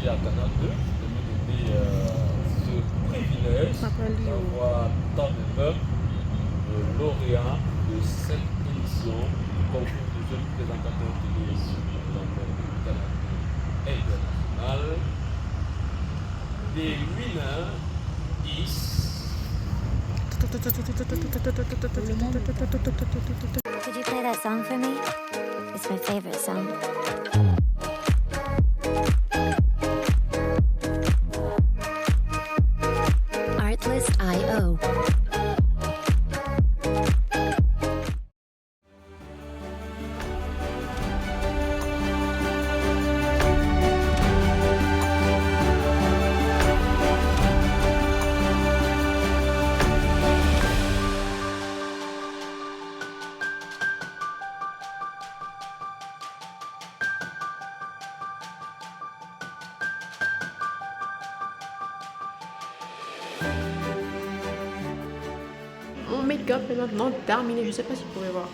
merci à Canal 2 de me donner ce privilège d'avoir tant d'honneur de lauréat de cette édition du concours de jeunes présentateurs télé sur l'antenne de Canal 2 international. Des winners is... Could you play that song for me? It's my favorite song. Artlist.io. Mon make-up est maintenant terminé. Je sais pas si vous pouvez voir.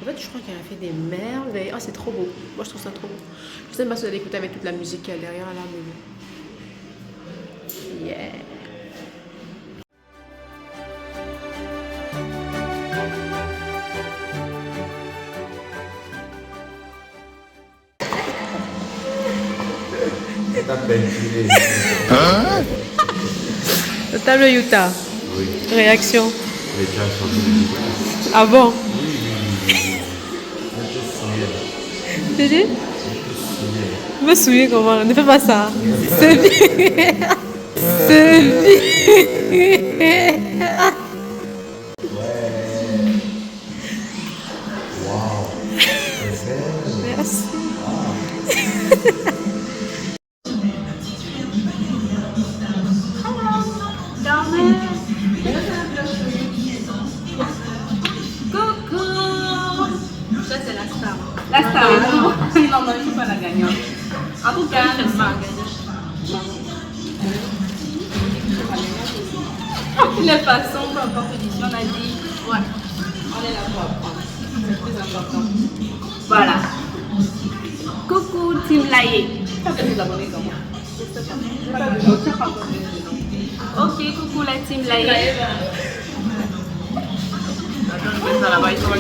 En fait, je crois qu'elle a fait des merveilles. Ah, c'est trop beau. Moi, je trouve ça trop beau. Je sais pas si vous allez écouter avec toute la musique qu'il y a derrière là, mais bon. Yeah. La table Utah. Oui, Réaction. les gens sont Ah bon? Tu dis? Me souiller comment? Ne fais pas ça. C'est bien. C'est bien. Merci. Ça, c'est la star. La star, non, je ne suis pas la gagnante. En tout cas, je suis de toutes les façons, peu importe l'édition, on a dit, ouais, on est là pour apprendre. C'est le plus important. Voilà. Coucou, Team Laye. Tu as des abonnés comme moi. Ok, coucou la Team Laye. Attends, je vais ça là-bas, il faut que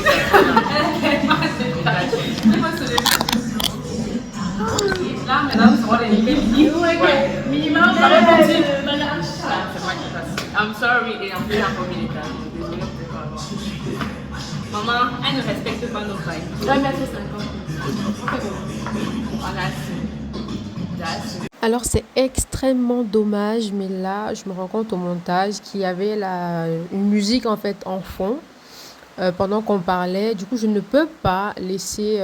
là, maintenant, on va les minimum. Ça va continuer. C'est moi qui passe. I'm sorry, et en plus, j'ai encore mis les cartes. Désolée, on peut pas avoir. Maman, elle ne respecte pas nos bails. Je vais mettre 50. Voilà. Alors c'est extrêmement dommage, mais là je me rends compte au montage qu'il y avait une musique en fait en fond pendant qu'on parlait. Du coup je ne peux pas laisser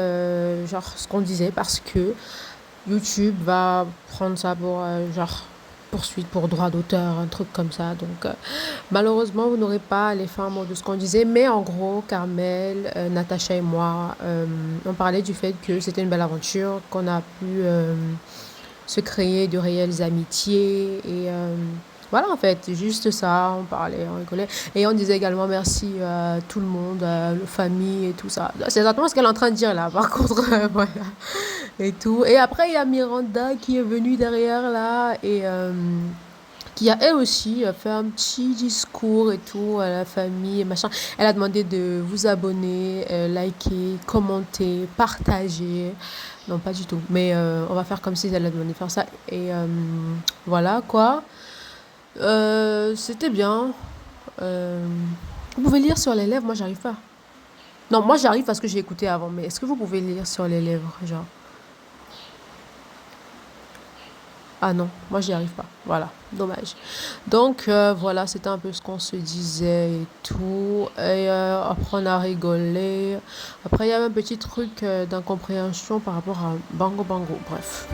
genre ce qu'on disait parce que YouTube va prendre ça pour genre poursuite pour droit d'auteur, un truc comme ça. Donc malheureusement vous n'aurez pas les fins mots de ce qu'on disait, mais en gros Carmel, Natacha et moi on parlait du fait que c'était une belle aventure, qu'on a pu se créer de réelles amitiés et voilà en fait juste ça, on parlait, on rigolait et on disait également merci à tout le monde, à la famille et tout ça. C'est exactement ce qu'elle est en train de dire là par contre voilà et tout. Et après il y a Miranda qui est venue derrière là et qui a elle aussi fait un petit discours et tout à la famille et machin. Elle a demandé de vous abonner, liker, commenter, partager. Non, pas du tout. Mais on va faire comme si elle a demandé de faire ça. Et voilà quoi. C'était bien. Vous pouvez lire sur les lèvres, moi j'arrive pas. Non, moi j'arrive parce que j'ai écouté avant. Mais est-ce que vous pouvez lire sur les lèvres, genre? Ah non, moi j'y arrive pas. Voilà, dommage. Donc voilà, c'était un peu ce qu'on se disait et tout. Et après on a rigolé. Après il y avait un petit truc d'incompréhension par rapport à Bango Bango. Bref.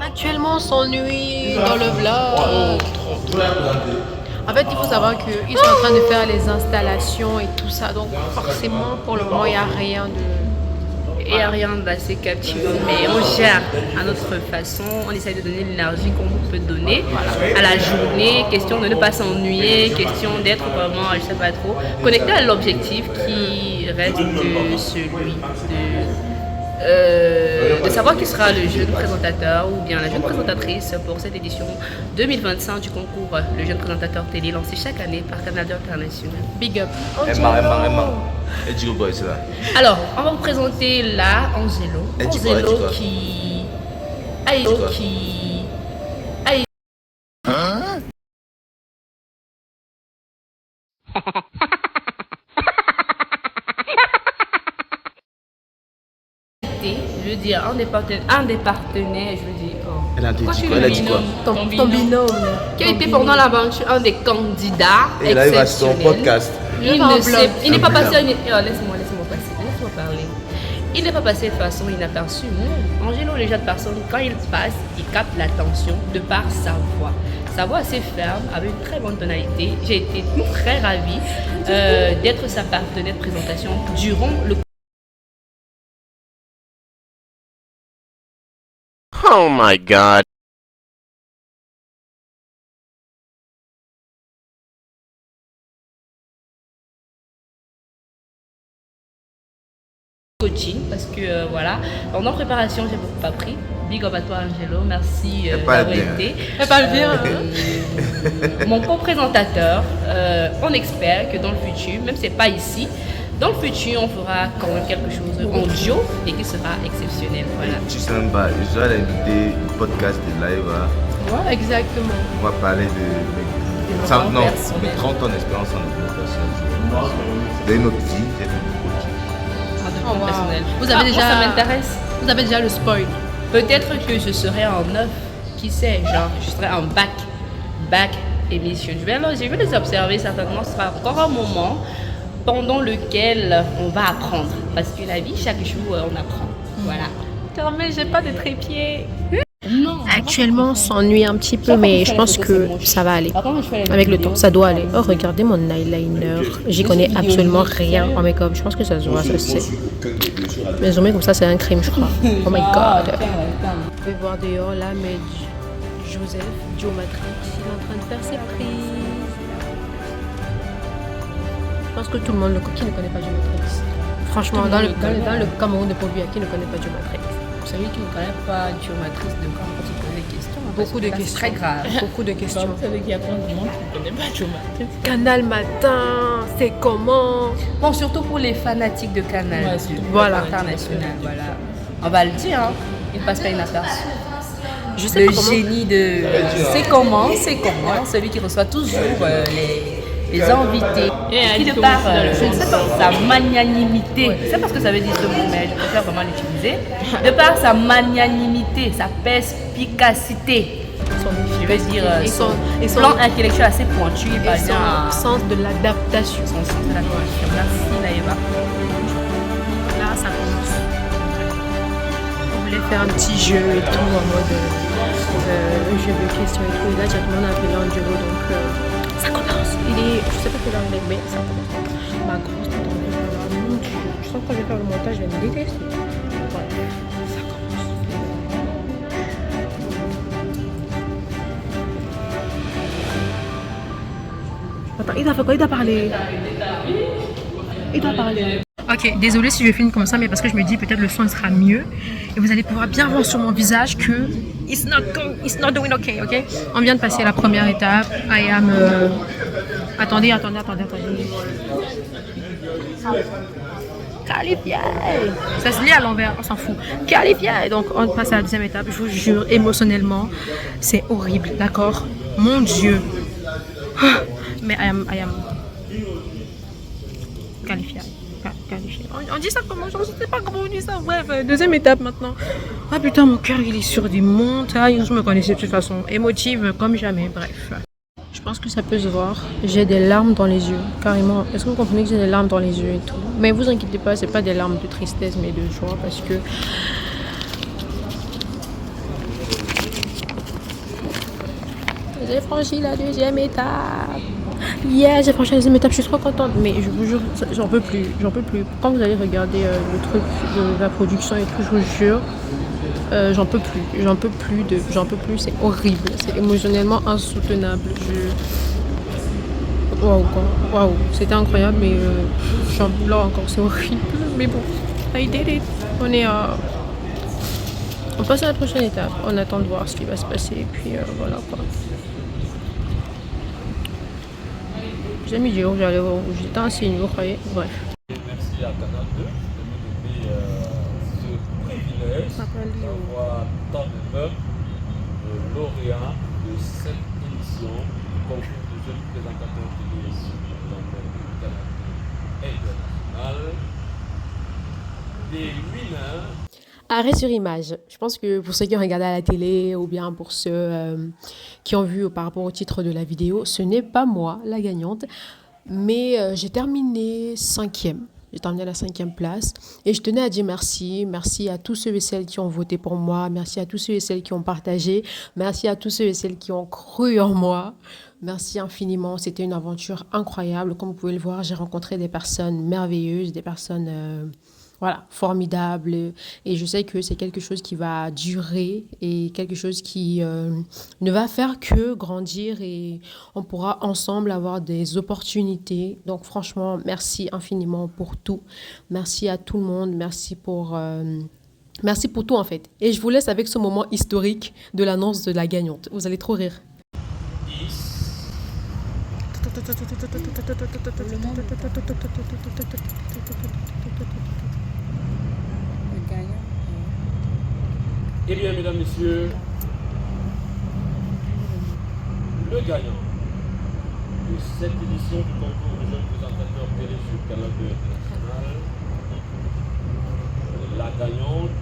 Actuellement, on s'ennuie dans le vlog. En fait, il faut savoir qu'ils sont en train de faire les installations et tout ça. Donc, forcément, pour le moment, il n'y a rien de... Il n'y a rien d'assez captivant, mais on gère à notre façon. On essaye de donner l'énergie qu'on peut donner à la journée. Question de ne pas s'ennuyer, question d'être vraiment, je ne sais pas trop, connecté à l'objectif qui reste celui de savoir qui sera le jeune présentateur ou bien la jeune présentatrice pour cette édition 2025 du concours Le jeune présentateur télé lancé chaque année par Canada International. Big up. Emma. Et Digo Boy, c'est là. Alors, on va vous présenter là Angelo. Et dis quoi, Angelo dis quoi. qui je veux dire, un des partenaires, je veux dire, Elle a dit quoi, quoi? Elle a dit quoi? Ton binôme. qui a été pendant l'aventure un des candidats Et là, il va sur ton exceptionnels. podcast. Il n'est pas Un passé, blog. laisse-moi parler. Il n'est pas passé de façon inaperçue. Non. Angelo, le genre de personne, quand il passe, il capte l'attention de par sa voix. Sa voix assez ferme, avec une très bonne tonalité. J'ai été très ravie d'être sa partenaire de présentation durant le Oh my god. coaching parce que voilà, pendant préparation, j'ai beaucoup appris. Big up à toi, Angelo. Merci Elle parle d'avoir bien. été. Elle parle bien. Mon co-présentateur, on espère que dans le futur, même si c'est pas ici, dans le futur, on fera quand même quelque chose en duo et qui sera exceptionnel. Voilà. Tu sais même pas, je dois l'inviter au podcast de live. Ouais, exactement. On va parler de mes 30 ans d'expérience en communication. De notre vie, j'ai fait beaucoup de coaching. Oh, wow. Personnel. Vous avez déjà- Ça m'intéresse. Vous avez déjà le spoil. Peut-être que je serai en 9, qui sait, genre, je serai en back émission. Je vais les observer certainement, ce sera encore un moment pendant lequel on va apprendre. Parce que la vie, chaque jour, on apprend. Voilà. Mais j'ai pas de trépied. Non. Actuellement, on s'ennuie un petit peu, mais je pense que ça va aller. Avec le temps, ça doit aller. Oh, regardez mon eyeliner. J'y connais absolument rien en make-up. Je pense que ça se voit, ça se sait. Mais zoomer comme ça, c'est un crime, je crois. Oh my god. Je vais voir dehors là, mais Joseph, Geomatrix, il est en train de faire ses prises. Je pense que tout le monde qui ne connaît pas Geomatrix. Franchement, dans le Cameroun de Pobia, qui ne connaît pas Geomatrix? Celui qui ne connaît pas Géomatrice de quand tu poses des questions. Beaucoup de Parce que questions. c'est très grave. Beaucoup de questions. Vous savez qu'il y a plein de monde qui ne connaît pas Géomatrice. Canal Matin, c'est comment? Bon, surtout pour les fanatiques de Canal. Voilà. International, voilà. On va le dire, hein. Il passe pas inaperçu. Je sais Le pas comment. génie de c'est comment, celui qui reçoit toujours les invités. Et qui de par, je ne sais pas, sa magnanimité, je ne sais pas ce que ça veut dire ce mot, mais je préfère vraiment l'utiliser. De par sa magnanimité, sa perspicacité, je veux dire, son plan intellectuel assez pointu, il va bien à Sens de l'adaptation. son sens de la connexion. Merci Naïva. Là, ça commence. On voulait faire un petit jeu et tout, en mode jeu de questions et tout. Et là, tout le monde a appelé Angelo, donc ça commence. Je sais pas quelle heure il est, mais ça commence. Ma grosse tête en plus, là, mon Dieu. Je sens que quand je vais faire le montage, je vais me détester. Voilà, ça commence. Attends, il doit faire quoi? Il doit parler. Il doit parler. Ok, désolé si je filme comme ça, mais parce que je me dis peut-être le son sera mieux et vous allez pouvoir bien voir sur mon visage que it's not doing okay, ok? On vient de passer la première étape. I am. Attendez. Qualifié. Ça se lit à l'envers, on s'en fout. Qualifié. Donc on passe à la deuxième étape. Je vous jure, émotionnellement, c'est horrible, d'accord? Mon Dieu. Mais I am qualifié. On dit ça comment? Je ne sais pas comment on dit ça. Bref, deuxième étape maintenant. Ah putain, mon cœur il est sur des montagnes. Je me connaissais de toute façon. Émotive comme jamais. Bref. Je pense que ça peut se voir. J'ai des larmes dans les yeux. Carrément. Est-ce que vous comprenez que j'ai des larmes dans les yeux et tout? Mais vous inquiétez pas, c'est pas des larmes de tristesse mais de joie parce que j'ai franchi la deuxième étape. Yeah, j'ai franchi la deuxième étape, je suis trop contente. Mais je vous jure, j'en peux plus, j'en peux plus. Quand vous allez regarder le truc de la production et tout, je vous jure, j'en peux plus, j'en peux plus, c'est horrible, c'est émotionnellement insoutenable. Waouh, quoi, waouh, c'était incroyable, mais j'en pleure encore, c'est horrible. Mais bon, I did it. On passe à la prochaine étape, on attend de voir ce qui va se passer, et puis voilà quoi. J'ai mis du haut, j'allais voir où j'étais insigne, vous croyez? Bref. Et merci à Canal 2 de nous donner ce privilège d'avoir tant de lauréats de cette édition du concours de jeunes présentateurs télé dans le Canal 2 international. Les winners. Arrêt sur image. Je pense que pour ceux qui ont regardé à la télé ou bien pour ceux qui ont vu par rapport au titre de la vidéo, ce n'est pas moi la gagnante, mais j'ai terminé 5e. J'ai terminé à la 5e place et je tenais à dire merci. Merci à tous ceux et celles qui ont voté pour moi. Merci à tous ceux et celles qui ont partagé. Merci à tous ceux et celles qui ont cru en moi. Merci infiniment. C'était une aventure incroyable. Comme vous pouvez le voir, j'ai rencontré des personnes merveilleuses, des personnes... voilà, formidable. Et je sais que c'est quelque chose qui va durer et quelque chose qui ne va faire que grandir et on pourra ensemble avoir des opportunités. Donc franchement, merci infiniment pour tout. Merci à tout le monde. Merci pour tout en fait. Et je vous laisse avec ce moment historique de l'annonce de la gagnante. Vous allez trop rire. Eh bien, mesdames, messieurs, le gagnant de cette édition du concours de jeunes présentateurs télé sur Canal 2 international, la gagnante,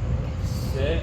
c'est